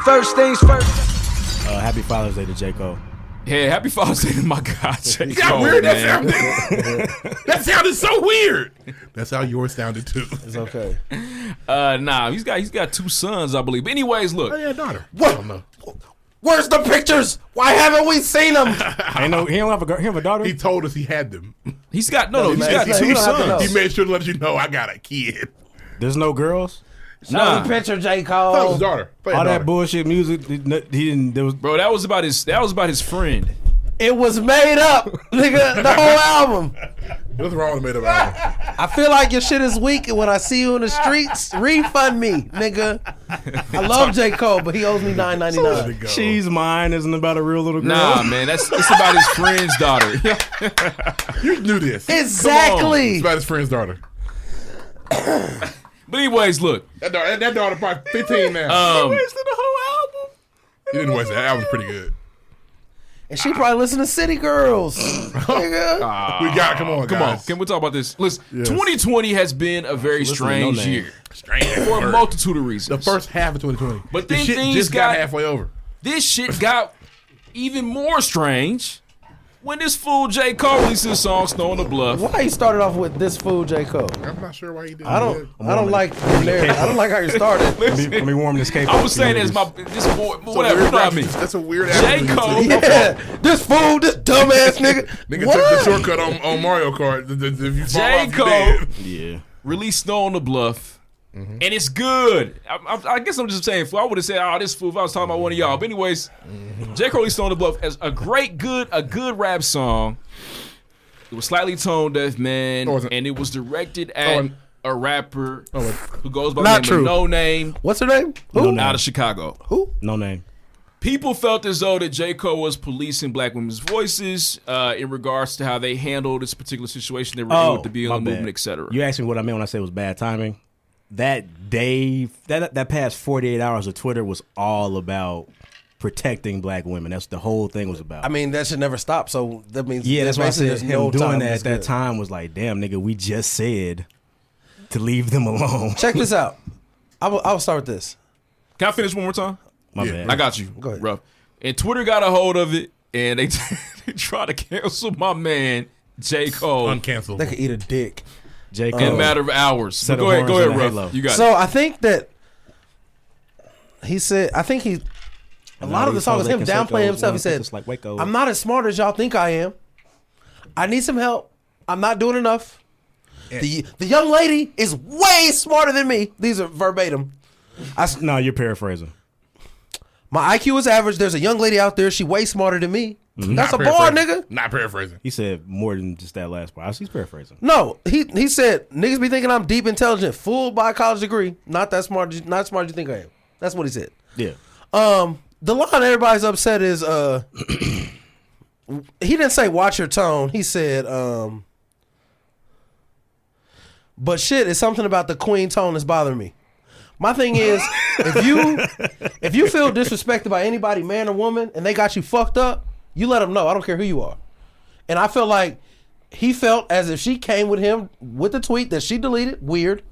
First things first. Happy Father's Day to J. Cole. Yeah, happy Father's Day to my God, J. How Cole, weird man. that sounded so weird. That's how yours sounded too. It's okay. Nah, he's got 2 sons, I believe. But anyways, look. Oh yeah, daughter. What? I don't know. Where's the pictures? Why haven't we seen them? He don't have a daughter. He told us he had them. He's got he's got you 2 don't have to know. sons. He made sure to let you know I got a kid. There's no girls. Nah. Show the picture, J. That was Cole. his daughter. Play All his that daughter. bullshit music. He didn't. There was. Bro, that was about his friend. It was made up, nigga. The whole album. What's wrong with made up album? I feel like your shit is weak, and when I see you in the streets, refund me, nigga. I love J. Cole, but he owes me $9.99. She's mine isn't about a real little girl. Nah, man, it's about his friend's daughter. You knew this. Exactly. It's about his friend's daughter. But anyways, look. That daughter probably 15 now. Wasted the whole album. He didn't waste that. That album's pretty good. And she probably listen to City Girls. Nigga. We got it. Come on, Come guys. on, can we talk about this? Listen, 2020 has been a very strange NoName. year Strange. for a multitude of reasons. The first half of 2020. But the then shit things just got got- halfway over. This shit got even more strange when this fool J. Cole released his song "Snow on the Bluff." Why you started off with this fool, J. Cole? I'm not sure why he did I don't like the narrative. I don't like how you started. Let me warm this cake. I was saying as this boy, whatever. You know what I mean? That's a weird J. album. Cole. Yeah, this fool, this dumbass nigga. Nigga What? took the shortcut on Mario Kart. If you fall J. off, you Cole. dead. Yeah. Released "Snow on the Bluff," and it's good. I guess I'm just saying. I would have said, "Oh, this fool." If I was talking about one of y'all, but anyways, J. Cole released "Snow on the Bluff" as a good rap song. It was slightly tone deaf, man, and it was directed at a rapper who goes by Not the name true. of NoName. What's her name? Who? Out of Chicago. Who? NoName. People felt as though that J. Cole was policing black women's voices in regards to how they handled this particular situation. They were able to be my on the movement, bad. etc. You asked me what I meant when I said it was bad timing. That day, that past 48 hours of Twitter was all about protecting black women. That's the whole thing was about. I mean, that should never stop. So that means that's why I basically said there's him no doing time that that's at that good. time was like, damn, nigga, we just said to leave them alone. Check this out. I'll start with this. Can I finish one more time? My Yeah. bad. I got you. Go ahead. Rough. And Twitter got a hold of it, and they try to cancel my man J. Cole Uncanceled. They could eat a dick. J. in a Cole. matter of hours. Set But of go horns ahead, and a Ruff. halo. You got So it. I think that he said. I think he. A lot of the song is him downplaying himself. He said, like, Waco. "I'm not as smart as y'all think I am. I need some help. I'm not doing enough. The young lady is way smarter than me." These are verbatim. No, you're paraphrasing. My IQ is average. There's a young lady out there. She way smarter than me. Mm-hmm. That's a Not bar, paraphrasing. nigga. Not paraphrasing. He said more than just that last part. He's paraphrasing. No, he said niggas be thinking I'm deep intelligent, fooled by a college degree. Not that smart. Not smart as you think I am. That's what he said. Yeah. The line everybody's upset is he didn't say watch your tone. He said but shit is something about the queen tone that's bothering me. My thing is if you feel disrespected by anybody, man or woman, and they got you fucked up, you let them know. I don't care who you are. And I feel like he felt as if she came with him with the tweet that she deleted, weird,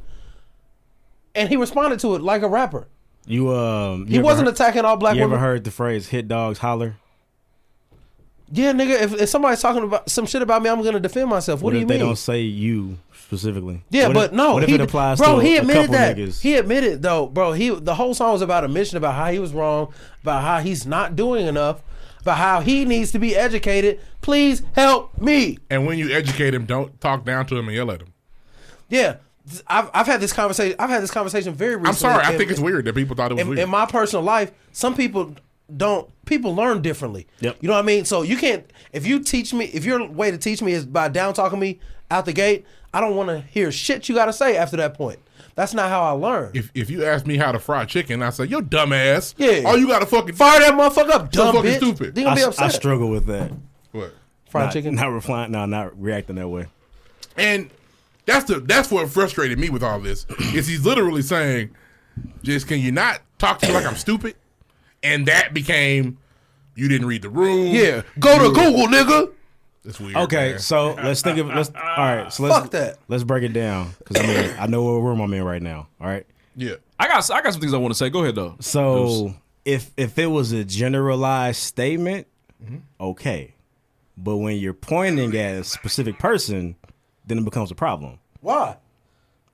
and he responded to it like a rapper. He wasn't attacking all black You women. ever heard the phrase "hit dogs holler"? Yeah, nigga. If somebody's talking about some shit about me, I'm gonna defend myself. What do if you they mean? don't say you specifically? Yeah, What but if, no. What if it applies bro, to he a admitted couple that. niggas? He admitted though, bro. The whole song was about admission about how he was wrong, about how he's not doing enough, about how he needs to be educated. Please help me. And when you educate him, don't talk down to him and yell at him. Yeah, I've had this conversation. I've had this conversation very recently. I'm sorry. I in- think it's weird that people thought it was in, weird. in my personal life, some people don't. People learn differently. Yep. You know what I mean? So you can't. If you teach me, if your way to teach me is by down talking me out the gate, I don't want to hear shit you got to say after that point. That's not how I learn. If you ask me how to fry chicken, I say, yo, dumbass. Yeah. Oh, you got to fucking Fire that motherfucker up, dumb fucking bitch. stupid. They gonna be I upset. struggle with that. What? Fried chicken. Not replying. No, not reacting that way. And that's what frustrated me with all this. Is he's literally saying, just can you not talk to me like I'm stupid? And that became, you didn't read the room. Yeah. Go to Google, nigga. That's weird. Okay, man. so let's think of all right. So let's Fuck that. Let's break it down because I know what room I'm in right now. All right. Yeah. I got some things I want to say. Go ahead though. So if it was a generalized statement, okay. But when you're pointing at a specific person, then it becomes a problem. Why?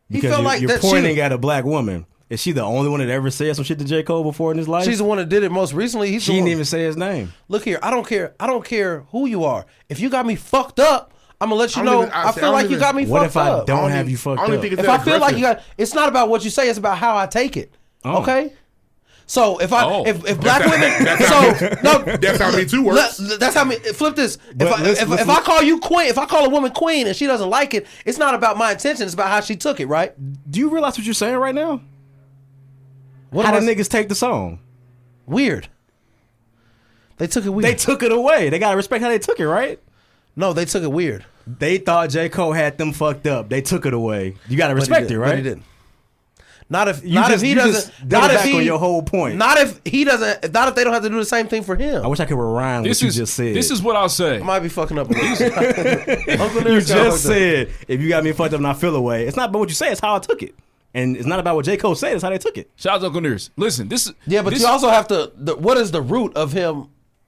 He Because felt like you're that pointing at a black woman. Is she the only one that ever said some shit to J. Cole before in his life? She's the one that did it most recently. She didn't even say his name. Look here, I don't care who you are. If you got me fucked up, I'm gonna let you know. I feel like you got me What fucked if I up. don't have you fucked up? If I feel like you got, it's not about what you say. It's about how I take it. Oh. Okay. So if black women, that's how Me Too works. That's how me. Flip this. If I call you queen, if I call a woman queen and she doesn't like it, it's not about my intention. It's about how she took it. Right? Do you realize what you're saying right now? What How the niggas take the song? Weird. They took it weird. They took it away. They gotta respect how they took it, right? No, they took it weird. They thought J. Cole had them fucked up. They took it away. You gotta respect it, right? But he didn't. Not if he on your whole point. Not if he doesn't. Not if they don't have to do the same thing for him. I wish I could rewind what you just said. This is what I'll say. I might be fucking up. You just said if you got me fucked up and I feel away. It's not about what you say. It's how I took it. And it's not about what J. Cole said. It's how they took it. Shout out to Uncle Nears. Listen, this is... Yeah, but you also have to... what is the root of him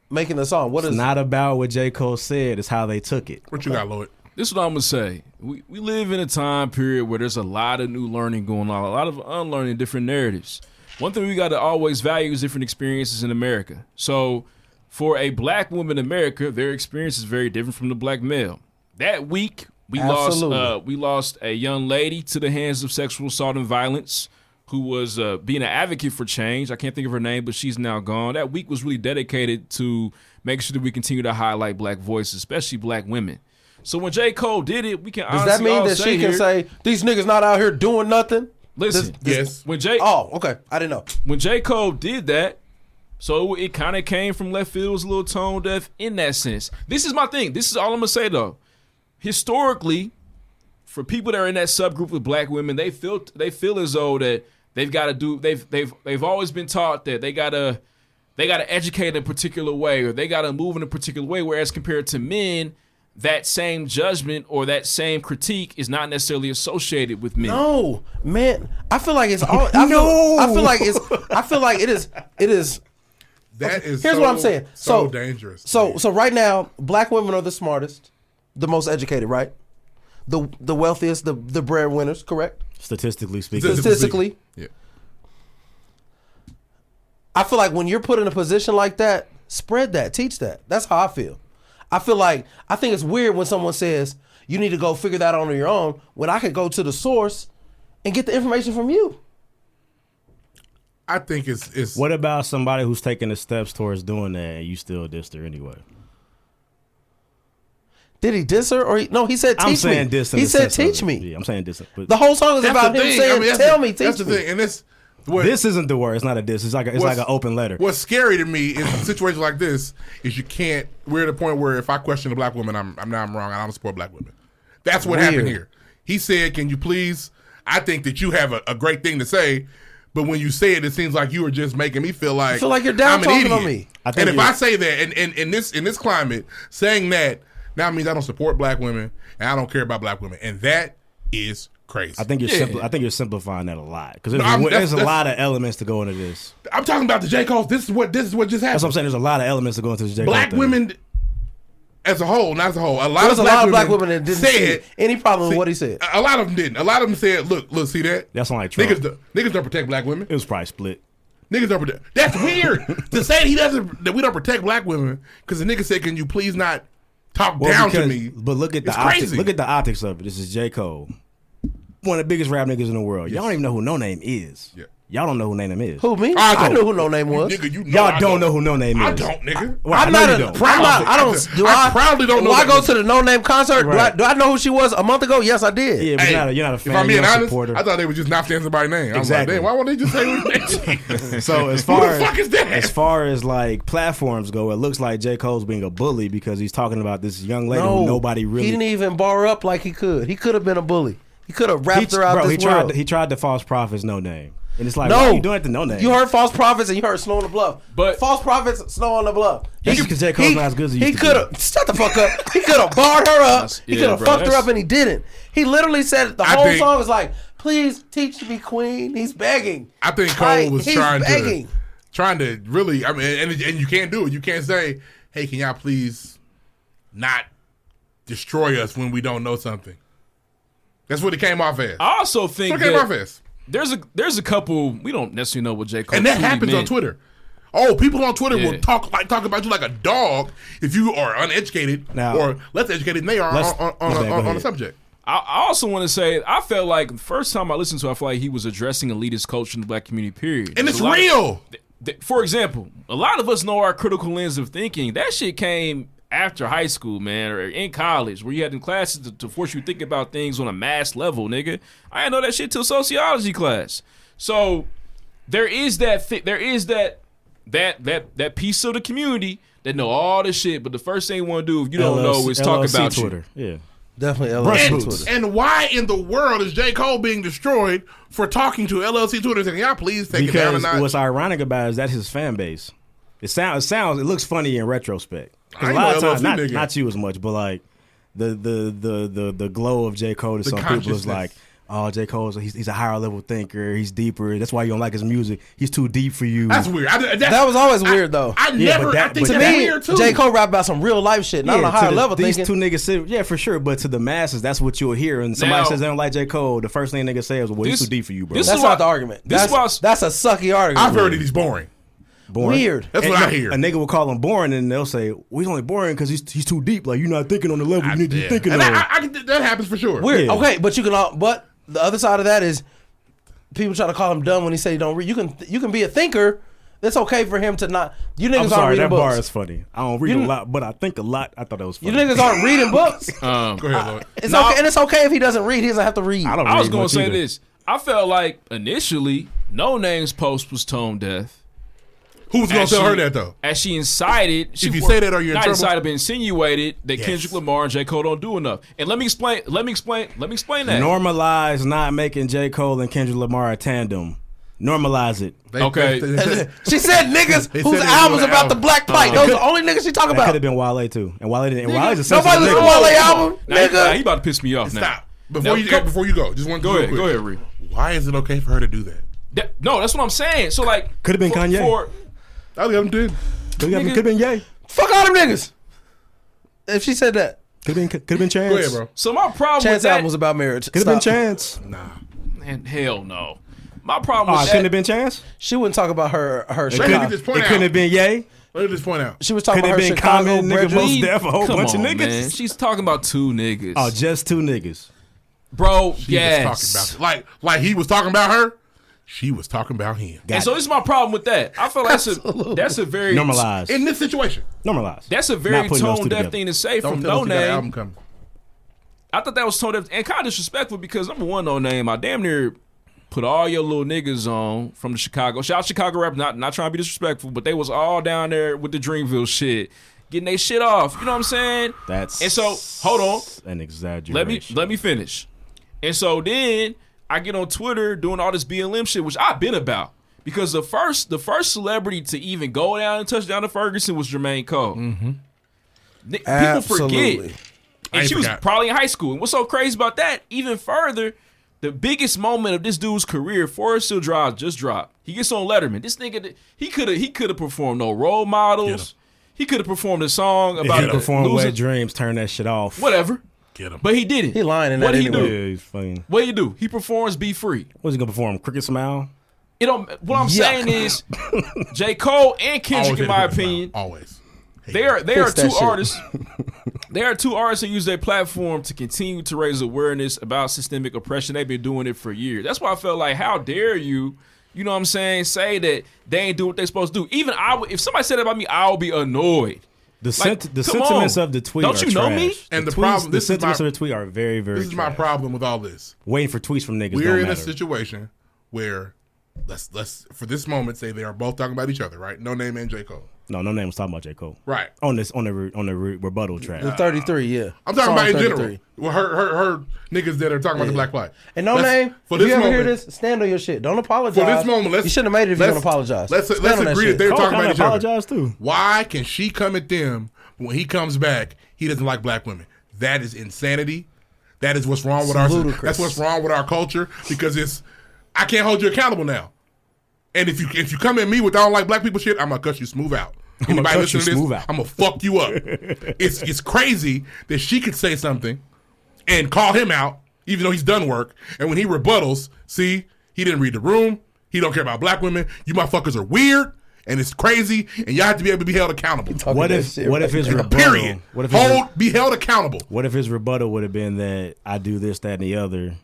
making the song? It's not about what J. Cole said. It's how they took it. What you got, Lloyd? This is what I'm going to say. We live in a time period where there's a lot of new learning going on, a lot of unlearning different narratives. One thing we got to always value is different experiences in America. So for a black woman in America, their experience is very different from the black male. That week... We lost a young lady to the hands of sexual assault and violence who was being an advocate for change. I can't think of her name, but she's now gone. That week was really dedicated to making sure that we continue to highlight black voices, especially black women. So when J. Cole did it, we can honestly Does that mean that she can say, these niggas not out here doing nothing? Listen, yes. Oh, okay. I didn't know. When J. Cole did that, so it kind of came from left field, it was a little tone deaf in that sense. This is my thing. This is all I'm going to say, though. Historically, for people that are in that subgroup of black women, they feel as though that they've got to do. They've always been taught that they gotta educate in a particular way or they gotta move in a particular way. Whereas compared to men, that same judgment or that same critique is not necessarily associated with men. No, man. I feel like it's all. I feel like it is. That is. Here's what I'm saying. So dangerous. So right now, black women are the smartest. The most educated, right? The wealthiest, the breadwinners, correct? Statistically speaking. Statistically. Yeah. I feel like when you're put in a position like that, spread that, teach that. That's how I feel. I think it's weird when someone says, you need to go figure that out on your own, when I could go to the source and get the information from you. I think it's What about somebody who's taking the steps towards doing that and you still dissed her anyway? Did he diss her? No, he said teach me. I'm saying diss. He said teach me. Yeah, I'm saying diss. The whole song is about him saying, tell me, teach me. That's the thing. And this isn't the word. It's not a diss. It's like an open letter. What's scary to me is situations like this is you can't. We're at a point where if I question a black woman, I'm wrong. I don't support black women. That's what happened here. He said, "Can you please? I think that you have a great thing to say, but when you say it seems like you are just making me feel like you're down I'm an talking idiot. on me. And if I say that, and in this climate, saying that now means I don't support black women and I don't care about black women, and that is crazy. I think you're simplifying that a lot because there's a lot of elements to go into this. I'm talking about the J. Cole. This is what just happened. That's what I'm saying. There's a lot of elements to go into this J. Cole Black thing. women, as a whole, not as a whole. There's a lot of black women that didn't see any problem with what he said. A lot of them didn't. A lot of them said, "Look, see that? That's not like Trump. Niggas don't protect black women. It was probably split. Niggas don't protect. That's weird to say that we don't protect black women because the nigga said, "Can you please not talk down to me?" But look at the optics. Look at the optics of it. This is J. Cole, one of the biggest rap niggas in the world. Y'all don't even know who NoName is. Yeah. Y'all don't know who NoName is. Who, me? I knew who NoName was. Nigga, y'all don't know who NoName is. I don't, nigga. I proudly don't know. Do I go to the NoName concert? Right. Do I know who she was a month ago? Yes, I did. Yeah, but you're not a fan. If I'm being honest, supporter. I thought they were just not saying somebody's name. Exactly. I was like, damn, why won't they just say who they So as far as like platforms go, it looks like J. Cole's being a bully because he's talking about this young lady who nobody really. He didn't even bar up like he could. He could have been a bully. He could have wrapped her out this world. He tried the false prophets NoName. And it's like, why are you doing it to NoName? You heard false prophets and you heard Snow on the Bluff. But false prophets, Snow on the Bluff. Because J. Cole's not as good as he could have. Shut the fuck up. He could have barred her up. He could have fucked her up and he didn't. He literally said the whole song was like, please teach me, queen. He's begging. I think Cole was trying to. trying to really, I mean, and you can't do it. You can't say, hey, can y'all please not destroy us when we don't know something. That's what it came off as. I also think That's what it came off as. There's a couple, we don't necessarily know what J. Cole and that happens meant. on Twitter. Oh, people on Twitter will talk about you like a dog if you are uneducated or less educated than they are on the subject. I also want to say, I felt like the first time I listened to it, I feel like he was addressing elitist culture in the black community, period. And it's real. For example, a lot of us know our critical lens of thinking. That shit came after high school, man, or in college, where you had them classes to force you to think about things on a mass level, nigga. I didn't know that shit till sociology class. So there is that that piece of the community that know all this shit, but the first thing you want to do if you don't know is talk about Twitter. You. Yeah. Definitely LLC Twitter. And why in the world is J. Cole being destroyed for talking to LLC Twitter saying, y'all please take it down a notch? Because what's ironic about it is that's his fan base. It looks funny in retrospect. I A lot of know times, not you as much, but like the glow of J. Cole to some people is like, oh, J. Cole, he's a higher level thinker. He's deeper. That's why you don't like his music. He's too deep for you. That's weird. That was always weird, though. I think that's weird, too. J. Cole rap about some real life shit, not on a higher level these thinking. Two niggas sit, yeah, for sure. But to the masses, that's what you'll hear. And somebody says they don't like J. Cole, the first thing niggas say is, well, he's too deep for you, bro. That's not the argument. That's a sucky argument. I've heard that he's boring. Weird. That's what I hear. A nigga will call him boring, and they'll say, well, he's only boring because he's too deep. Like, you're not thinking on the level you need to be thinking on. That happens for sure. Weird. Yeah. Okay, but you can. But the other side of that is people try to call him dumb when he say he don't read. You can be a thinker. It's okay for him to not. You niggas aren't reading books. That bar is funny. I don't read a lot, but I think a lot. I thought that was funny. You niggas aren't reading books. Go ahead, Lloyd. It's okay, and it's okay if he doesn't read. He doesn't have to read. I was going to say this. I felt like initially, NoName's post was tone deaf. Who was going to tell her that, though? As she incited. If you say that, are you in trouble? Not incited, but insinuated that Kendrick Lamar and J. Cole don't do enough. And let me explain that. Normalize not making J. Cole and Kendrick Lamar a tandem. Normalize it. Okay. She said niggas whose albums about the black plight. Those are the only niggas she talk about. Could have been Wale, too. And Wale didn't. Wale's a nobody listen to Wale album, nigga. He about to piss me off now. Stop. Before you go, just one. Go ahead, Ree. Why is it okay for her to do that? No, that's what I'm saying. So, like. Could have been Kanye. I got him did. Could have been Ye. Fuck all them niggas. If she said that. Could have been Chance. Go ahead, bro. So my problem Chance with that. album was about marriage. Could have been Chance. Nah. Man, hell no. My problem with that. Couldn't have been Chance? She wouldn't talk about her It couldn't have been Ye. Let me just point out. She was talking about her Chicago Most Def, a whole bunch of niggas. Man. She's talking about two niggas. Oh, just two niggas. Bro, She was talking about like he was talking about her. She was talking about him. And so this is my problem with that. I feel like that's a very normalized in this situation. Normalized. That's a very tone deaf thing to say from NoName. I thought that was tone deaf and kind of disrespectful because number one, NoName, I damn near put all your little niggas on from the Chicago. Shout out Chicago rap, not trying to be disrespectful, but they was all down there with the Dreamville shit, getting their shit off. You know what I'm saying? And so hold on, an exaggeration. Let me finish. And so then I get on Twitter doing all this BLM shit, which I've been about. Because the first celebrity to even go down and touch down to Ferguson was Jermaine Cole. Mm-hmm. People forget. And she was probably in high school. And what's so crazy about that, even further, the biggest moment of this dude's career, Forest Hill Drive just dropped. He gets on Letterman. This nigga, he could have performed No Role Models. He could have performed a song about he performed Wet Dreams, turn that shit off. Whatever. Get him. But he didn't. He lying in that What he anyway. do? Yeah, he's funny. What do you do? He performs Be Free. What's he gonna perform? Cricket Smile? What I'm saying is, J. Cole and Kendrick, in my opinion, always. They are two artists. They are two artists that use their platform to continue to raise awareness about systemic oppression. They've been doing it for years. That's why I felt like, how dare you? You know what I'm saying? Say that they ain't do what they supposed to do. Even if somebody said that about me, I would be annoyed. The sentiments of the tweet don't you know me? And the problem, the sentiments of the tweet are very, very. This is my problem with all this. Waiting for tweets from niggas. We're in a situation where let's for this moment say they are both talking about each other, right? NoName and J. Cole. No, NoName was talking about J. Cole. Right. On the rebuttal track. The 33, yeah. I'm talking about in general. Well, her niggas that are talking about the Black Plight. And NoName, if you ever hear this, stand on your shit. Don't apologize. For this moment, you shouldn't have made it if you're going to apologize. Let's agree that they're talking about each other. Apologize too. Why can she come at them when he comes back, he doesn't like black women? That is insanity. That is what's wrong with our. That's what's wrong with our culture because I can't hold you accountable now. And if you come at me with I don't like black people shit, I'm gonna cut you smooth out. Anybody listen to this, I'm gonna fuck you up. It's crazy that she could say something and call him out, even though he's done work. And when he rebuttals, see, he didn't read the room. He don't care about black women. You motherfuckers are weird. And it's crazy, and y'all have to be able to be held accountable. What if his rebuttal? Period. Be held accountable. What if his rebuttal would have been that I do this, that, and the other?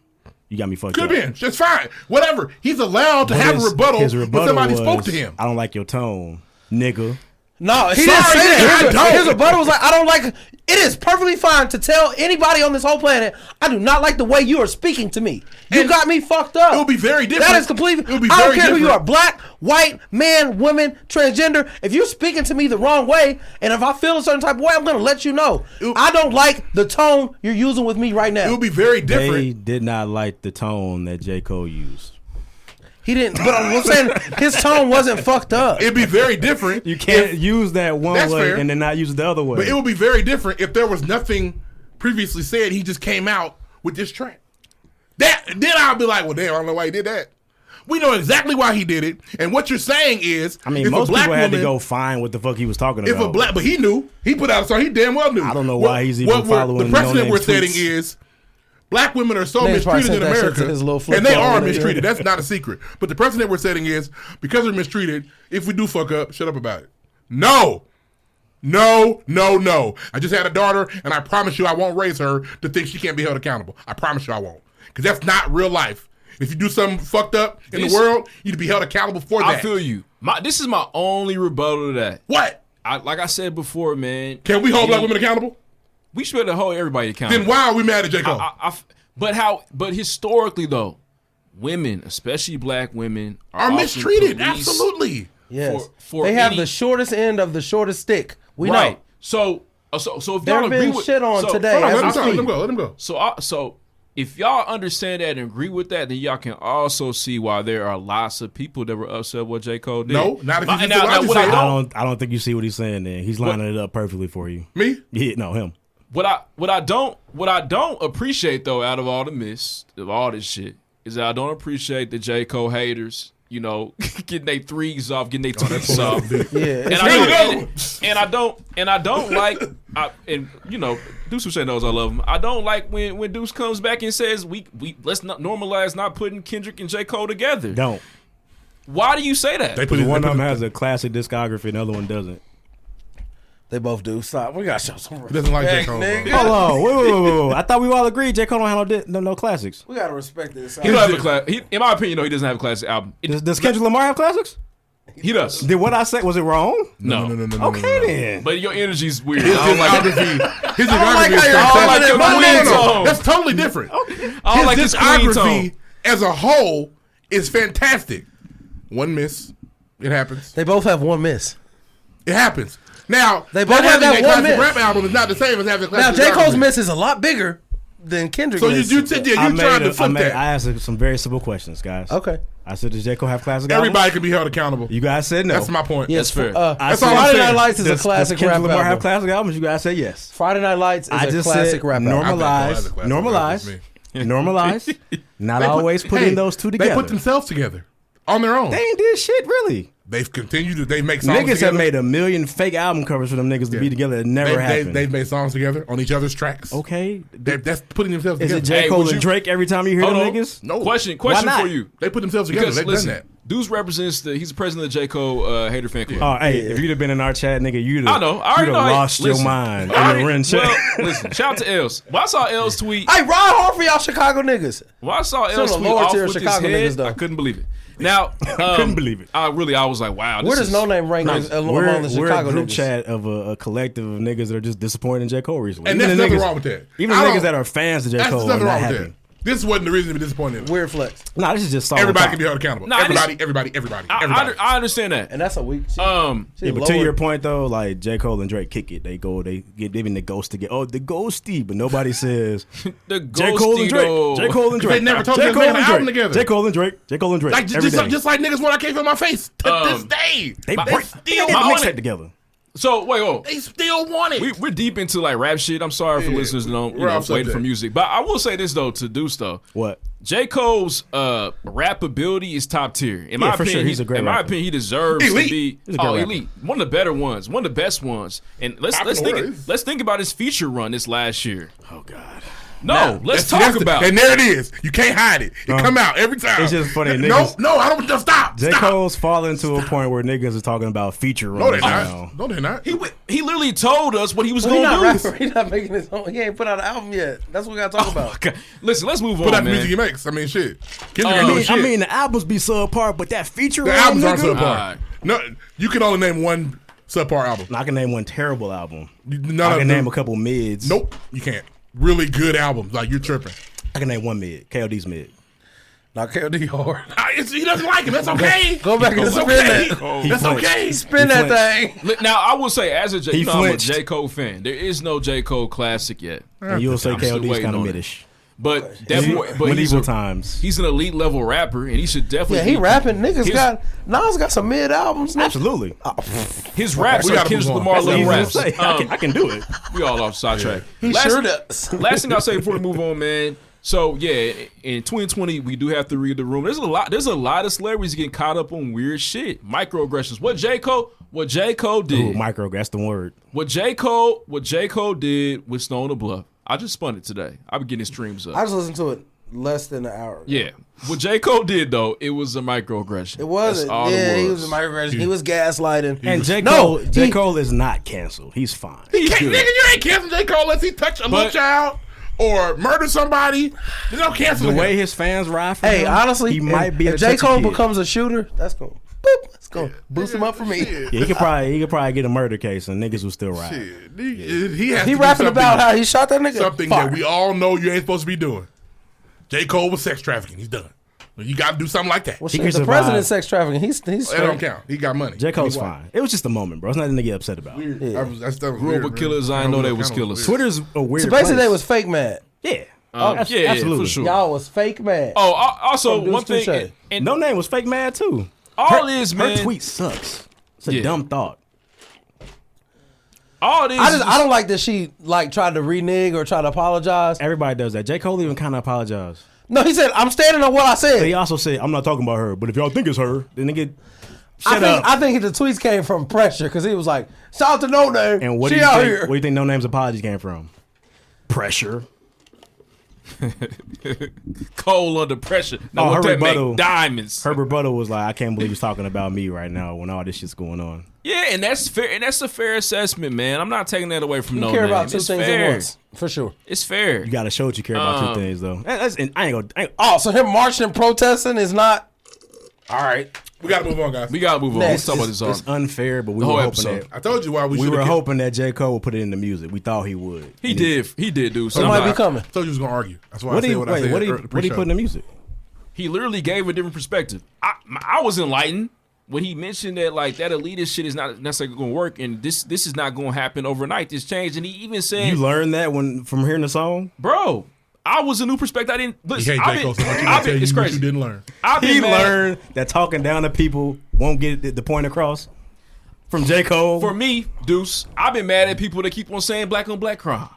You got me fucked up. Could have been. That's fine. Whatever. He's allowed to have a rebuttal when somebody spoke to him. I don't like your tone, nigga. No, he didn't say that. His rebuttal was like, I don't like. It is perfectly fine to tell anybody on this whole planet, I do not like the way you are speaking to me. You got me fucked up. It will be very different. That is completely. I don't care who you are, black, white, man, woman, transgender. If you're speaking to me the wrong way, and if I feel a certain type of way, I'm going to let you know. I don't like the tone you're using with me right now. It will be very different. They did not like the tone that J. Cole used. He didn't, but I'm saying his tone wasn't fucked up. It'd be very different. You can't use that one way fair. And then not use it the other way. But it would be very different if there was nothing previously said. He just came out with this track. Then I'll be like, well, damn, I don't know why he did that. We know exactly why he did it. And what you're saying is, I mean, most people had to go find what the fuck he was talking about. But he knew. He put out a song. He damn well knew. I don't know why he's even following the precedent we're setting is. Black women are so mistreated in America, and they are mistreated. That's not a secret. But the precedent we're setting is, because they're mistreated, if we do fuck up, shut up about it. No. I just had a daughter, and I promise you I won't raise her to think she can't be held accountable. I promise you I won't. Because that's not real life. If you do something fucked up in the world, you need to be held accountable for that. I feel you. This is my only rebuttal to that. What? Like I said before, man. Can we hold black women accountable? We should be able to hold everybody accountable. Then why are we mad at J. Cole? But historically, though, women, especially black women, are mistreated. Absolutely. Yes. They have the shortest end of the shortest stick. We know. So if y'all agree with shit on today. Let him go. So if y'all understand that and agree with that, then y'all can also see why there are lots of people that were upset what J. Cole did. No, not if you I don't think you see what he's saying there. He's lining it up perfectly for you. Me? Yeah, no, him. What I don't appreciate though, out of all all this shit, is that I don't appreciate the J. Cole haters, getting their threes off, getting their tweets off. Yeah. And I don't like Deuce Touché knows I love him. I don't like when Deuce comes back and says we let's not normalize not putting Kendrick and J. Cole together. Don't. Why do you say that? Because one of them has a classic discography and the other one doesn't. They both do. Stop. We gotta show some respect. He doesn't like J. Cole. Hold on. Wait. I thought we all agreed J. Cole don't have no classics. We gotta respect this. He don't have in my opinion, he doesn't have a classic album. Does Kendrick Lamar have classics? He does. Did what I said, was it wrong? No. Okay then. But your energy's weird. His discography is fantastic. No. That's totally different. Okay. I don't like his discography as a whole is fantastic. One miss. It happens. They both have one miss. It happens. Now, they both have that one miss. Rap album is not the same as having a classic. Now, J. Cole's miss is a lot bigger than Kendrick's. So you tried to flip that. I asked some very simple questions, guys. Okay. I said, does J. Cole have classic albums? Everybody can be held accountable. You guys said no. That's my point. Yes, fair. That's all Friday Night Lights is a classic rap album. Does Lamar have classic albums? You guys say yes. Friday Night Lights is a classic rap album. Normalize. Not always putting those two together. They put themselves together on their own. They ain't did shit, really. They've continued to. They make songs niggas together. Have made a million fake album covers for them niggas to be together. It never happened. They've made songs together on each other's tracks. Okay. That's putting themselves together. Is it J. Cole and Drake every time you hear them niggas? No. Question for you. They put themselves together. They've done that. Deuce represents he's the president of the J. Cole hater fan club. Oh, hey, if you'd have been in our chat, nigga, you'd have lost your mind in the Ren chat. Listen, shout out to Els. When I saw Els tweet. Hey, ride hard for y'all Chicago niggas. When I saw Els tweet off with his head, I couldn't believe it. Now, I couldn't believe it. I was like, wow. Where does NoName rank among the Chicago niggas? We're a group chat of a collective of niggas that are just disappointed in J. Cole recently. And there's nothing wrong with that. Even the niggas that are fans of J. Cole are not happy. This wasn't the reason to be disappointed. Weird flex. Nah, this is just everybody can be held accountable. Everybody. I understand that, and that's a weak. But to your point though, like J. Cole and Drake kick it. They even the ghost together. Oh, the ghosty, but nobody says the J. Cole and Drake. J. Cole and Drake. They never told them to make an album together. J. Cole and Drake. Like just like niggas when I came for my face to this day. They mixtape together. So wait, They still want it. we're deep into like rap shit. I'm sorry for listeners that don't waiting for music, but I will say this though to Deuce though. What? J. Cole's rap ability is top tier. In my for opinion, sure. He's a great in my rapper. opinion, he deserves Elite. to be elite. One of the better ones, one of the best ones. And let's think about his feature run this last year. Oh God. No, let's talk about it. And there it is. You can't hide it. It come out every time. It's just funny. No, Niggas, I don't. Just stop. J. Stop. Cole's falling to a point where niggas is talking about feature runs now. No, they're not. He literally told us what he was He's going not to do. rapper. He's not making his own. He ain't put out an album yet. That's what we gotta talk about. Okay. Listen, let's move Put on, out the man. music he makes. I mean, shit. Kendrick I mean, the albums be subpar, but that feature the run, albums aren't nigga, subpar. No, you can only name one subpar album. I can name one terrible album. None I of can them- name a couple mids. Nope, you can't. Really good albums. Like, you're tripping. I can name one mid. KOD's mid. Now KOD hard. He doesn't like him. That's okay. Go back and That's spin okay. that. That's okay. Spin that thing. Now, I will say, as a J, He you know, I'm a flinched. J. Cole fan. There is no J. Cole classic yet. And you'll say I'm still KOD's waiting kind of on it. midish. But definitely, Medieval times. he's an elite level rapper, and he should definitely. Yeah, he rapping. Niggas his- Nas got some mid albums. Nigga. Absolutely. His raps We are gotta Kendrick move on. Lamar That's level easy to raps. say. I can do it. We all off sidetrack. He sure does. Last thing I'll say before we move on, man. So yeah, in 2020 we do have to read the room. There's a lot of celebrities getting caught up on weird shit, microaggressions. What J. Cole did. Ooh, micro, that's the word. What J. Cole did with Stone the Bluff. I just spun it today. I've been getting his streams up. I just listened to it less than an hour ago. Yeah. What J. Cole did though, it was a microaggression. It wasn't. That's all Yeah, it he was a microaggression. He was gaslighting. And J. No, Cole is not canceled. He's fine. Nigga, good. you ain't canceling J. Cole unless he touch a little child or murder somebody. There's no canceling The way him. his fans ride for Hey, him, honestly, he might be a if J. Cole kid. becomes a shooter, that's cool. Boop, let's go. Boost him up for me. Yeah, he could probably get a murder case and niggas will still ride. Shit, he has He to do rapping something- about how he shot that nigga. something Fire. that we all know you ain't supposed to be doing. J. Cole was sex trafficking. He's done. You got to do something like that. Well, He shit, can the survive. president's sex trafficking. He's That don't straight. count. He got money. J. Cole's He white. fine. It was just a moment, bro. It's nothing to get upset about. Weird. Yeah. That was Grew up with killers, I didn't know they was killers. Twitter's a weird So basically, place. they was fake mad. Yeah. Yeah, absolutely. for sure. Y'all was fake mad. Oh, also From Deuce one thing, Touché. and NoName was fake mad too. all is man, Her tweet sucks. It's a Yeah. dumb thought. all this. I don't like that she like tried to renege or try to apologize. Everybody does that. J. Cole even kind of apologized. No, he said, "I'm standing on what I But said." he also said, "I'm not talking about her, but if y'all think it's her, then nigga, shut up." I think the tweets came from pressure because he was like, "Shout out to NoName." And what she do you out think? here. What do you think NoName's apologies came from? Pressure. Cole under pressure. Now Oh, what her that rebuttal. make diamonds. Her rebuttal was like, "I can't believe he's talking about me right now when all this shit's going on." Yeah, and that's fair. And that's a fair assessment, man. I'm not taking that away from You no care name. about two It's things fair. at once, for sure. It's fair. You got to show what you care about two things, though. And I ain't gonna. Oh, so him marching and protesting is not all right. We got to move on, guys. We gotta move on. Let's talk about this It's song. unfair, but we The were whole hoping episode. that I told you why we we should were have hoping that J. Cole would put it in the music. We thought he would. He And did. He did do It something. might be coming. I told you he was going to argue. That's why What I did said he? what I Wait, said. what earlier did in the he put in the pre-show. music? He literally gave a different perspective. I was enlightened when he mentioned that like that elitist shit is not necessarily going to work, and this is not going to happen overnight. This change, and he even said, You learned that from hearing the song. "Bro, I was a new perspective. I didn't He listen. hates J. Cole so much. He I've tell been, it's you what crazy. you didn't learn. I've been He mad. learned that talking down to people won't get the point across. From J. Cole. For me, Deuce, I've been mad at people that keep on saying black on black crime,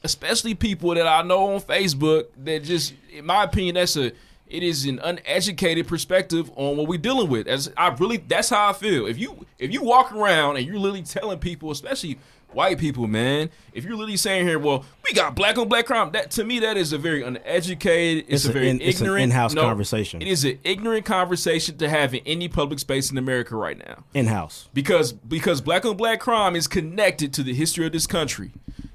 especially people that I know on Facebook that just, in my opinion, it is an uneducated perspective on what we're dealing with. That's how I feel. If you walk around and you're literally telling people, especially white people, man, if you're literally saying here, well, we got black on black crime, that to me that is a very uneducated, it's a very ignorant, it's an in-house conversation. It is an ignorant conversation to have in any public space in America right now. In-house. Because black on black crime is connected to the history of this country.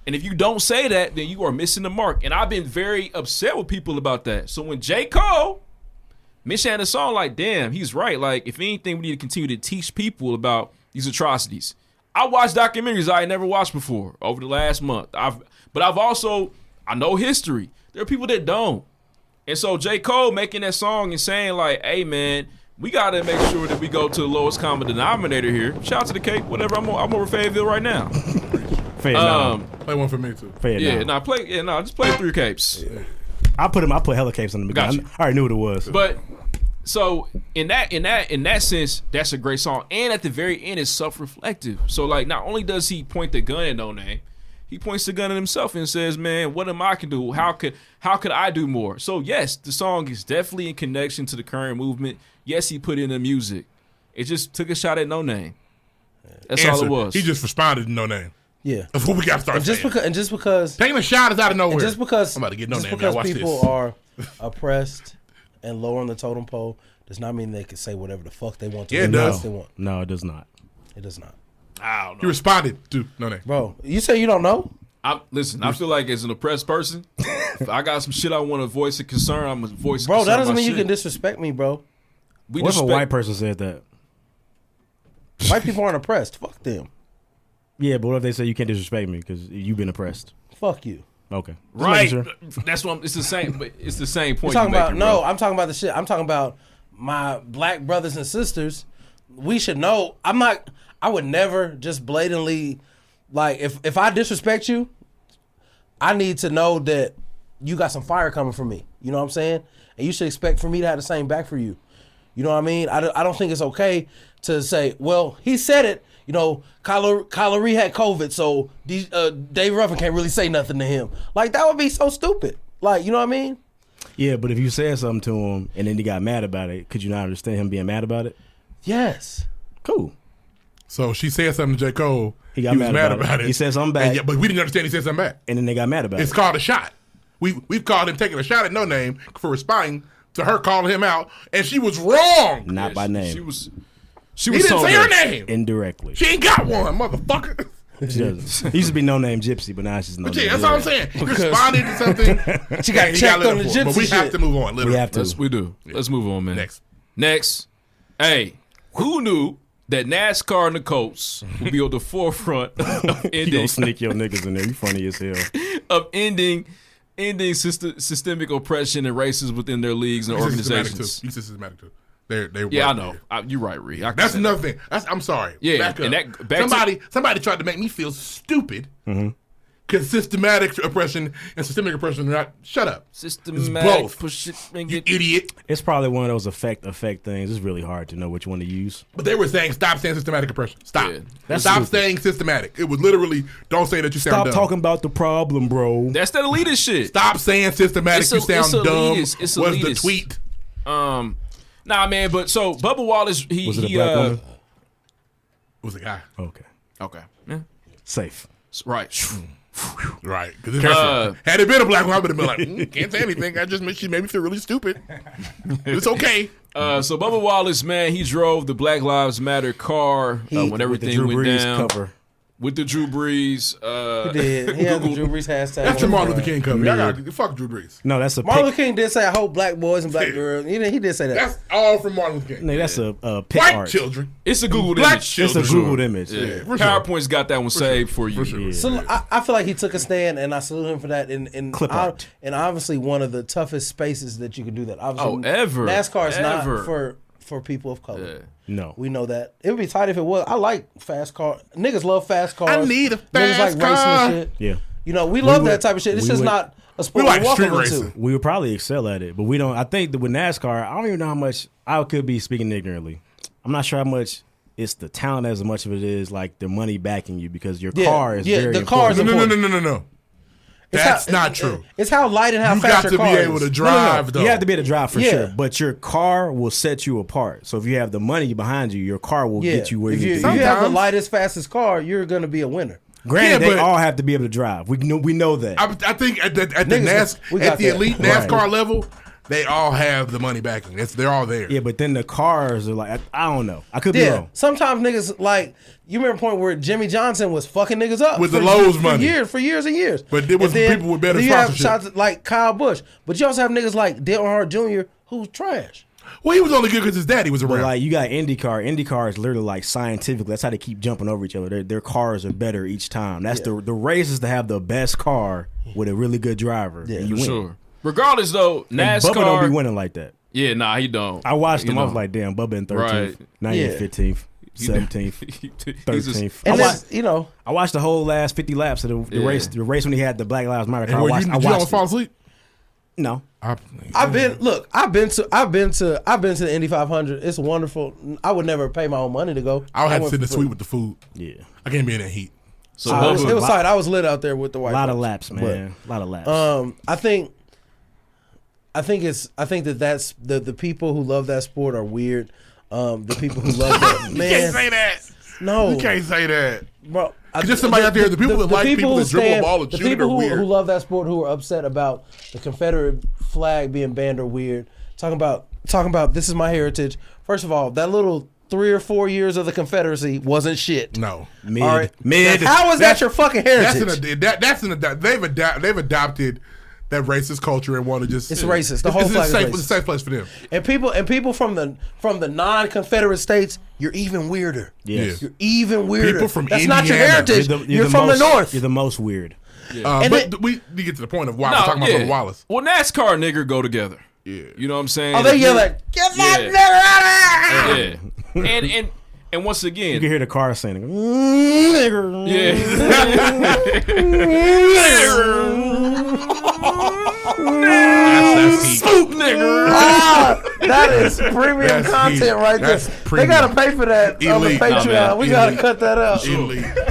And if you don't say that, then you are missing the mark. And I've been very upset with people about that. So when J. Cole mentioned the song, like, damn, he's right. Like, if anything, we need to continue to teach people about these atrocities. I watched documentaries I had never watched before over the last month. I know history. There are people that don't. And so J. Cole making that song and saying like, hey, man, we got to make sure that we go to the lowest common denominator here. Shout out to the Cape, whatever. I'm over Fayetteville right now. Fair enough. Play one for me, too. Fair enough. Just play 3 Capes. I put hella capes on the beginning. Gotcha. I already knew what it was. But So in that sense, that's a great song. And at the very end, it's self-reflective. So like, not only does he point the gun at NoName, he points the gun at himself and says, "Man, what am I can do? How could I do more?" So yes, the song is definitely in connection to the current movement. Yes, he put in the music. It just took a shot at NoName. That's all it was. He just responded to NoName. Yeah, that's what we got to start saying. Just because taking a shot is out of nowhere. Just because I'm about to get NoName. Just because people are oppressed and lower on the totem pole does not mean they can say whatever the fuck they want to. Yeah, it does. They want. No, it does not. It does not. I don't know. He responded to NoName. Bro, you say you don't know? Listen, I feel like as an oppressed person, if I got some shit I want to voice a concern, I'm going to voice a concern. Bro, that doesn't mean you shit. can disrespect me, bro. What if a white person said that? White people aren't oppressed. Fuck them. Yeah, but what if they say you can't disrespect me because you've been oppressed? Fuck you. Okay. Right. Sure. That's what it's the same. But it's the same point. I'm talking about the shit. I'm talking about my black brothers and sisters. We should know. I would never just blatantly, like, if I disrespect you, I need to know that you got some fire coming from me. You know what I'm saying? And you should expect for me to have the same back for you. You know what I mean? I don't think it's okay to say, well, he said it. You know, Kylo Ri had COVID, so David Roughin can't really say nothing to him. Like, that would be so stupid. Like, you know what I mean? Yeah, but if you said something to him and then he got mad about it, could you not understand him being mad about it? Yes. Cool. So she said something to J. Cole. He was mad about it. He said something back. But we didn't understand he said something back. And then they got mad about it. It's called a shot. We've called him taking a shot at NoName for responding to her calling him out, and she was wrong. Not by name. He didn't say her name. Indirectly. She ain't got one, motherfucker. She doesn't. It used to be NoName Gypsy, but now she's NoName. Yeah, that's all I'm saying. You responded to something. She got checked on the Gypsy. But we have to move on. Literally. We have to. We do. Yeah. Let's move on, man. Next. Hey, who knew that NASCAR and the Colts would be on the forefront of ending? You gonna sneak your niggas in there. You funny as hell. Of ending systemic oppression and racism within their leagues and organizations. He's systematic too. Yeah, I know. You're right, Ree. That's another thing. I'm sorry. Yeah, somebody tried to make me feel stupid. Because systematic oppression and systemic oppression are not. Shut up. Systematic. You idiot. It's probably one of those effect things. It's really hard to know which one to use. But they were saying stop saying systematic oppression. Stop. Yeah. Stop saying systematic. It was literally don't say that you sound dumb. Stop talking about the problem, bro. That's that elitist shit. Stop saying systematic. You sound dumb. Was the tweet? Nah, man. But so Bubba Wallace, was it a black woman? It was a guy. Okay. Yeah. Safe. Right. Right. Had it been a black one, I would have been like, can't say anything. She made me feel really stupid. It's okay. So Bubba Wallace, man, he drove the Black Lives Matter car when everything went down. Cover. With the Drew Brees. He did. He had the Drew Brees hashtag. That's the Martin Luther King cover. Y'all got fuck Drew Brees. No, that's a Martin Luther King did say I hope black boys and black girls. He did say that. That's all from Martin Luther King. No, that's a pic white art. Children. It's a Googled black image. Children. It's a Googled image. Yeah. PowerPoint's got that one saved for you. For sure. Yeah. So I feel like he took a stand, and I salute him for that. And clip art. And obviously one of the toughest spaces that you can do that. Obviously, ever. NASCAR is not for people of color. Yeah. No. We know that. It would be tight if it was. I like fast cars. Niggas love fast cars. I need a fast Niggas like car. racing and shit. Yeah. You know, we love that type of shit. It's just not a sport we like we walk street over racing. to. We would probably excel at it, but we don't. I think that with NASCAR, I don't even know how much. I could be speaking ignorantly. I'm not sure how much it's the talent as much of it is like the money backing you because your car is very the car is important. No. That's not true. It's how light and how fast your car is. You got to be able to drive, though. You have to be able to drive for sure, but your car will set you apart. So if you have the money behind you, your car will get you where you need to be. If you have the lightest, fastest car, you're going to be a winner. Granted, they all have to be able to drive. We know that. I think at the elite NASCAR level, they all have the money backing. They're all there. Yeah, but then the cars are like, I don't know. I could be wrong. Sometimes niggas like, you remember a point where Jimmy Johnson was fucking niggas up with the Lowe's money for years and years. But there was people with better sponsorship. You have shots like Kyle Busch, but you also have niggas like Dale Earnhardt Jr. who's trash. Well, he was only good because his daddy was around. But like you got IndyCar. IndyCar is literally like scientific. That's how they keep jumping over each other. Their cars are better each time. That's the race is to have the best car with a really good driver. Yeah, and you for win. sure. Regardless, though, NASCAR. And Bubba don't be winning like that. Yeah, nah, he don't. I watched him. I was like, damn, Bubba in 13th. Right. Now you're 15th, 17th, 13th. And I watched the whole last 50 laps of the race. The race when he had the Black Lives Matter car. Did you almost fall asleep? No. I've been to the Indy 500. It's wonderful. I would never pay my own money to go. I would have to sit in the suite with the food. Yeah. I can't be in that heat. So it was tight. I was lit out there with the white. A lot of laps, man. A lot of laps. I think that that's the people who love that sport are weird. The people who love that, man. You can't say that. No, you can't say that, bro. Just somebody out there. The people that like people that dribble a ball and shoot it are weird. Who love that sport, who are upset about the Confederate flag being banned, are weird. Talking about this is my heritage. First of all, that little 3 or 4 years of the Confederacy wasn't shit. No, mid. All right. Mid. How is that your fucking heritage? They've adopted that racist culture and want to just. It's racist. The whole flag is racist. It's a safe place for them. And people from the non-Confederate states, you're even weirder. Yes. You're even weirder. People from That's Indiana. not your heritage. You're from the north. You're the most weird. Yeah. But we get to the point of why we're talking about Wallace. Well, NASCAR and nigger go together. Yeah. You know what I'm saying? Oh, they yell at, get that nigger out of here! Yeah. And once again, you can hear the car saying, yeah. That's Swoop, nigger. That is premium content right there. They gotta pay for that on the Patreon. We gotta cut that out.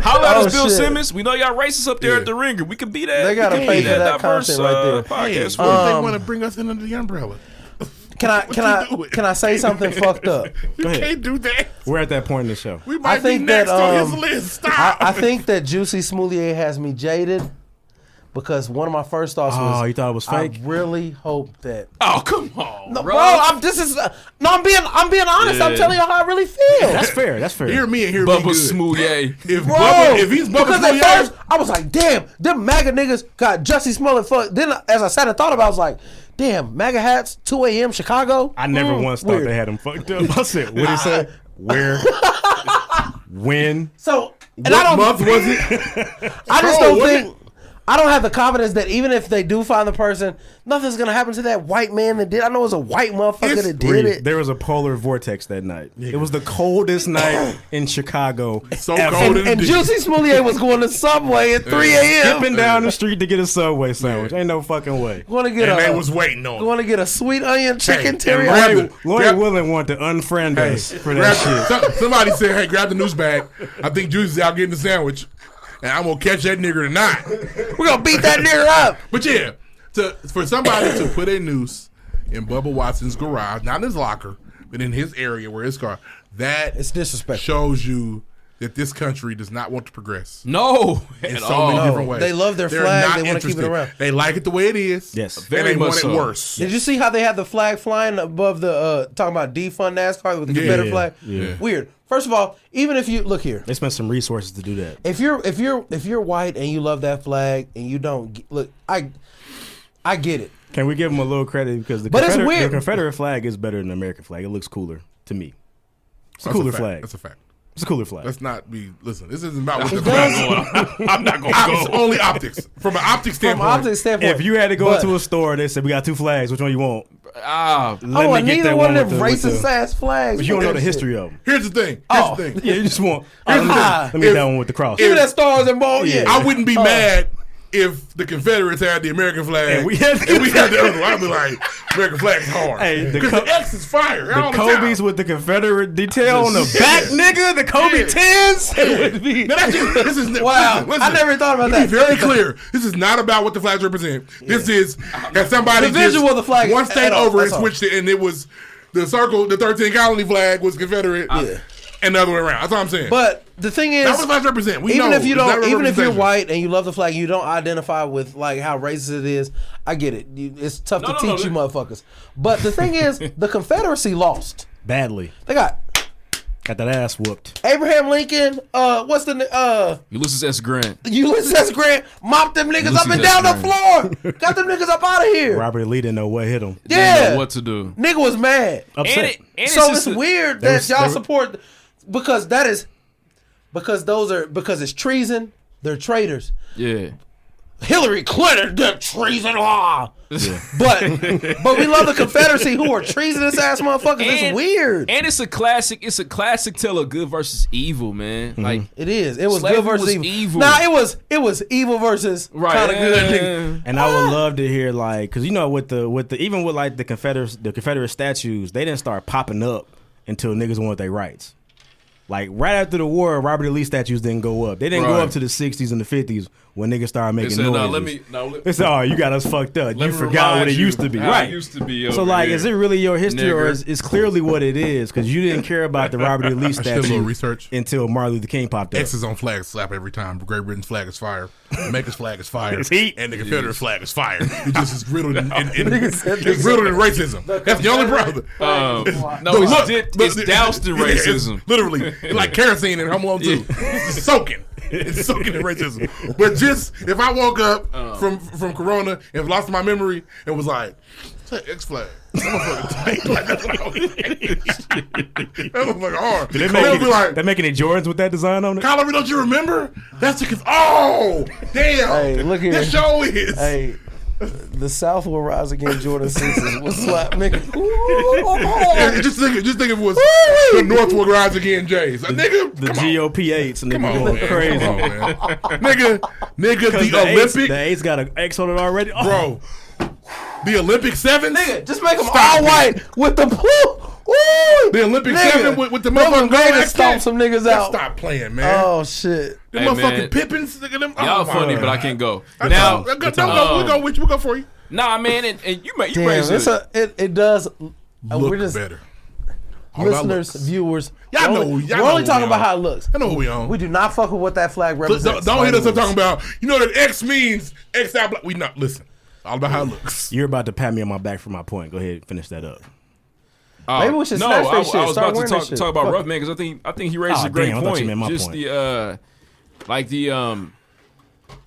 How about us, Bill Simmons? We know y'all racist up there at the ringer. We can be that. They gotta pay for that content right there. Podcast. They want to bring us in under the umbrella. Can I say something fucked up? You can't do that. We're at that point in the show. We might be next on his list. Stop. I think that Juicy Smoulier has me jaded because one of my first thoughts was, you thought it was fake? I really hope that. Oh, come on, no, bro. I'm being honest. Yeah. I'm telling you how I really feel. That's fair. Hear me and hear Bubba me good. Smoulier. If he's Bubba Smoulier, at first I was like, damn, them MAGA niggas got Jussie Smollett fucked. Then as I sat and thought about it, I was like, damn, MAGA hats, 2 a.m. Chicago. I never once thought they had him fucked up. I said, what did he say? Where? When? So, what month was it? I just don't think. I don't have the confidence that even if they do find the person, nothing's gonna happen to that white man that did. I know it was a white motherfucker that did it. There was a polar vortex that night. Yeah. It was the coldest night in Chicago. So cold. And Juicy Smoulier was going to Subway at 3 a.m. Skipping down the street to get a Subway sandwich. Ain't no fucking way. They was waiting on. Going to get a sweet onion chicken teriyaki. Lloyd Willin wanted to unfriend us for that shit. Somebody said, "Hey, grab the news bag. I think Juicy's out getting the sandwich." And I'm gonna catch that nigger tonight. We're gonna beat that nigger up. But yeah, for somebody to put a noose in Bubba Watson's garage, not in his locker, but in his area where his car, that it's disrespectful. Shows you that this country does not want to progress. No, in so many different ways. They love their flag. They want to keep it around. They like it the way it is. Yes, very much so. They want it worse. Did you see how they had the flag flying above the talking about defund NASCAR with the Confederate flag? Yeah. Weird. First of all, even if you look here, they spent some resources to do that. If you're white and you love that flag and you don't look, I get it. Can we give them a little credit because the Confederate flag is better than the American flag. It looks cooler to me. It's a cooler flag. That's a fact. It's a cooler flag. Let's not be. Listen, this isn't about what the flag going. I'm not going to go. It's only optics. From an optics standpoint. If you had to go into a store, they said we got 2 flags. Which one you want? Neither one of them racist ass flags. But you don't know the history of them. Here's the thing. Yeah, you just want. Let me get that one with the cross. Even that stars and balls. Yeah. I wouldn't be mad if the Confederates had the American flag and we had the other one. I'd be like, American flag's hard. Because the X is fire. The Kobe's with the Confederate detail on the back, nigga. The Kobe 10s. It would be. This is wow. Listen, I never thought about that. Be very clear. This is not about what the flags represent. This is that somebody the visual of the flag. One state over and switched it, and it was the circle. The 13 colony flag was Confederate. And the other way around. That's all I'm saying. But the thing is, that's what flags represent. Even if you're white and you love the flag, and you don't identify with like how racist it is. I get it. It's tough to teach you motherfuckers. But the thing is, the Confederacy lost badly. They got that ass whooped. Abraham Lincoln. What's the Ulysses S. Grant. Ulysses S. Grant mopped them niggas up and down the floor. Got them niggas up out of here. Robert Lee didn't know what hit him. Yeah, didn't know what to do. Nigga was mad. Upset. So it's weird that y'all support. Because because it's treason. They're traitors. Yeah. Hillary Clinton did treason. Yeah. But we love the Confederacy, who are treasonous ass motherfuckers. It's weird. And it's a classic tale of good versus evil, man. Mm-hmm. Like it is. It was good versus evil. Nah, it was evil versus kind of good. And I would love to hear because with the even with like the Confederate statues, they didn't start popping up until niggas wanted their rights. Like right after the war, Robert E. Lee statues didn't go up. They didn't go up to the 60s and the 50s when niggas started making noises. They said, "Oh, you got us fucked up. You forgot what it used to be." Right. It used to be. So is it really your history, or is clearly what it is? Because you didn't care about the Robert E. Lee statue until Martin Luther King popped up. X's on flags slap every time. Great Britain's flag is fire. Jamaica's flag is fire. And the Confederate flag is fire. It just is riddled in racism. That's the only problem. It's doused in racism. Literally, like kerosene in Home Alone 2. It's soaking. It's soaking in racism. But just if I woke up from Corona and lost my memory and was like, "Say X flag," that motherfucker hard. They making any Jordans with that design on it? Kylo Ri, don't you remember? That's the damn. Hey, look here. That show is. Hey. The South will rise again. Jordan 6s will slap nigga. Just think if it was the North will rise again. Jays, nigga. The GOP 8s, and nigga going crazy, man. nigga. The Olympic. The 8's got an X on it already, bro. The Olympic 7s, nigga. Just make them all white with the blue. The Olympic 7 with the motherfucking gold. Stomp some niggas out. Stop playing, man. Oh shit. Them motherfucking Pippins. Y'all funny, but I can't go. Now, we'll go for you. Nah, man, and you raise it. It does look better. Listeners, viewers, y'all know. We're only talking about how it looks. I know what we own. We do not fuck with what that flag represents. Don't hit us up talking about. You know that X means X out black. We not listen. All about how it looks. You're about to pat me on my back for my point. Go ahead and finish that up. Maybe we should snatch that shit. I was about to talk about Fuck. Rough, man, because I think he raised a great point. Just point.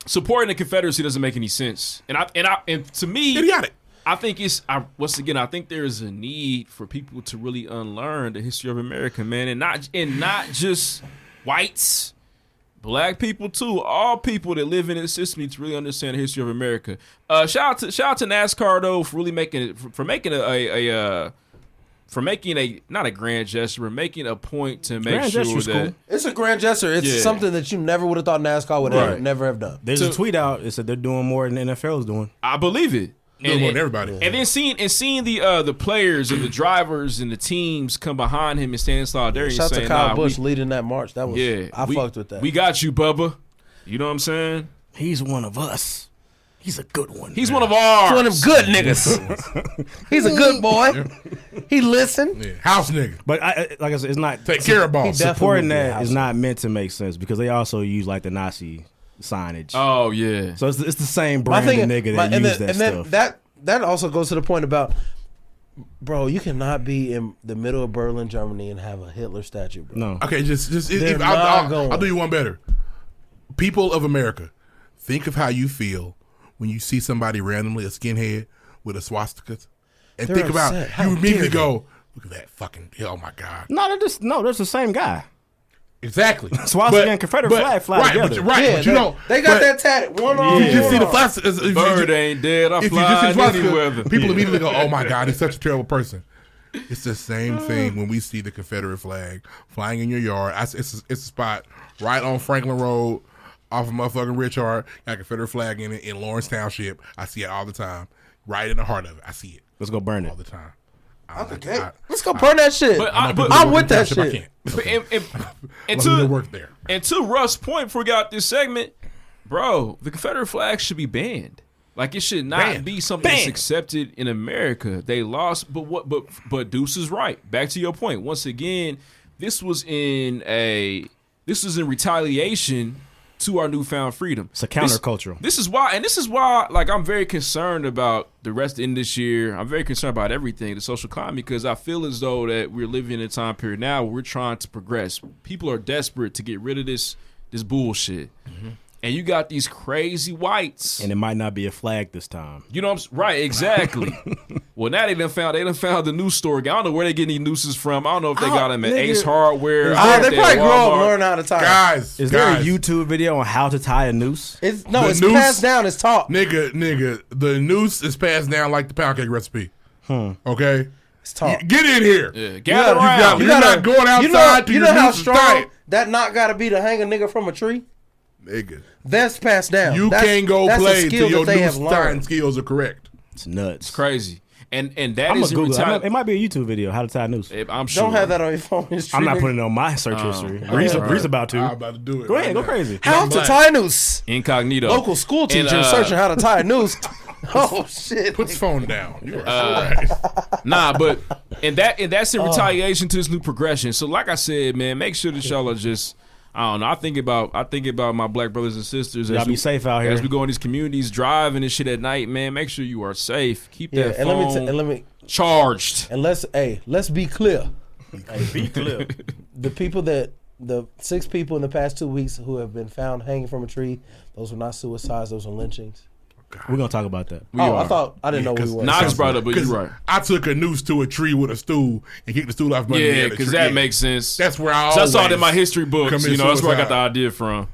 Supporting the Confederacy doesn't make any sense, and to me, idiotic. I think I think there is a need for people to really unlearn the history of America, man, and not just whites, black people too. All people that live in this system need to really understand the history of America. Shout out to NASCAR though for really making not a grand gesture, but making a point to make sure that cool. It's a grand gesture. It's something that you never would have thought NASCAR would never have done. There's a tweet out. It said they're doing more than the NFL is doing. I believe it. More than everybody. And then seeing the players and the drivers and the teams come behind him and stand in solidarity. Shout out to Kyle Busch leading leading that march. That was I fucked with that. We got you, Bubba. You know what I'm saying? He's one of us. He's a good one. He's one of ours. He's one of them good niggas. He's a good boy. He listen. Yeah. House nigga. But like I said, it's not take care of balls. Supporting that is not meant to make sense because they also use like the Nazi signage. Oh yeah. So it's the same brand of nigga that use that stuff. That also goes to the point about, bro, you cannot be in the middle of Berlin, Germany, and have a Hitler statue, bro. No. Okay, I'll do you one better. People of America, think of how you feel when you see somebody randomly, a skinhead with a swastika, and They're think upset. about, How you immediately dare go, look at that fucking, oh my God. No, that's the same guy. Exactly. Swastika and Confederate flag fly together. But you don't. They got that tatted. One on. You just see the flash. Bird ain't dead. I fly anywhere. People immediately go, oh my God, he's such a terrible person. It's the same thing when we see the Confederate flag flying in your yard. It's a spot right on Franklin Road off of motherfucking Richard. Got a Confederate flag in it in Lawrence Township. I see it all the time. Right in the heart of it. I see it. Let's go burn it. All the time. Let's go burn that shit. I'm with that shit. And to Russ' point before we got this segment, bro, the Confederate flag should be banned. Like it should not be something that's accepted in America. They lost, but Deuce is right. Back to your point. Once again, this was in retaliation to our newfound freedom. It's a countercultural. This is why like I'm very concerned about the rest of this year. I'm very concerned about everything, the social climate, because I feel as though that we're living in a time period now where we're trying to progress. People are desperate to get rid of this bullshit. Mm-hmm. and you got these crazy whites. And it might not be a flag this time. You know what I'm saying? Right, exactly. Well, now they done found the noose store. I don't know where they getting these nooses from. I don't know if they got them at Ace Hardware. They probably grow up learn how to tie. Guys, is there a YouTube video on how to tie a noose? It's passed down. It's taught. Nigga, the noose is passed down like the pound cake recipe. Okay? It's taught. Get in here. Yeah, gather around. You're not going outside to your how noose is strong tight. that knot got to be to hang a nigga from a tree? Nigga. That's passed down. You can't go play till your noose tying learned. skills are correct. It's nuts. It's crazy. And that I'm is gonna Google it. It might be a YouTube video, how to tie a noose. I'm sure. Don't have that on your phone history. I'm not putting it on my search history. Reese about to. I'm about to do it. Go ahead, go crazy. How to tie a noose. Incognito. Local school teacher searching how to tie a noose. Oh shit! Put the phone down. You are so right. Nah, but and that's in retaliation to this new progression. So like I said, man, make sure that y'all are just. I don't know. I think about my black brothers and sisters. Y'all be safe out here as we go in these communities, driving and shit at night. Man, make sure you are safe. Keep that phone let me charged. And let's be clear. Be clear. The 6 people in the past 2 weeks who have been found hanging from a tree, those were not suicides. Those were lynchings. We're gonna talk about that. I didn't know we were. Nah, I just brought it up, but you're right. I took a noose to a tree with a stool and kicked the stool off my head. Yeah, because that makes sense. That's where I saw it in my history books. You know, that's where I got the suicide. idea from.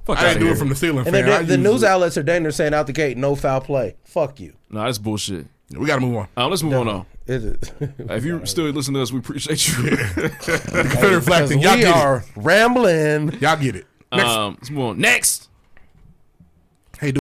I didn't do it from the ceiling And fan. the news outlets are dangerous saying out the gate, no foul play. Fuck you. Nah, that's bullshit. We got to move on. Let's move on. Is it? If you still listening to us, we appreciate you. The Confederate flag thing, y'all we get are rambling. Y'all get it. Let's move on. Next.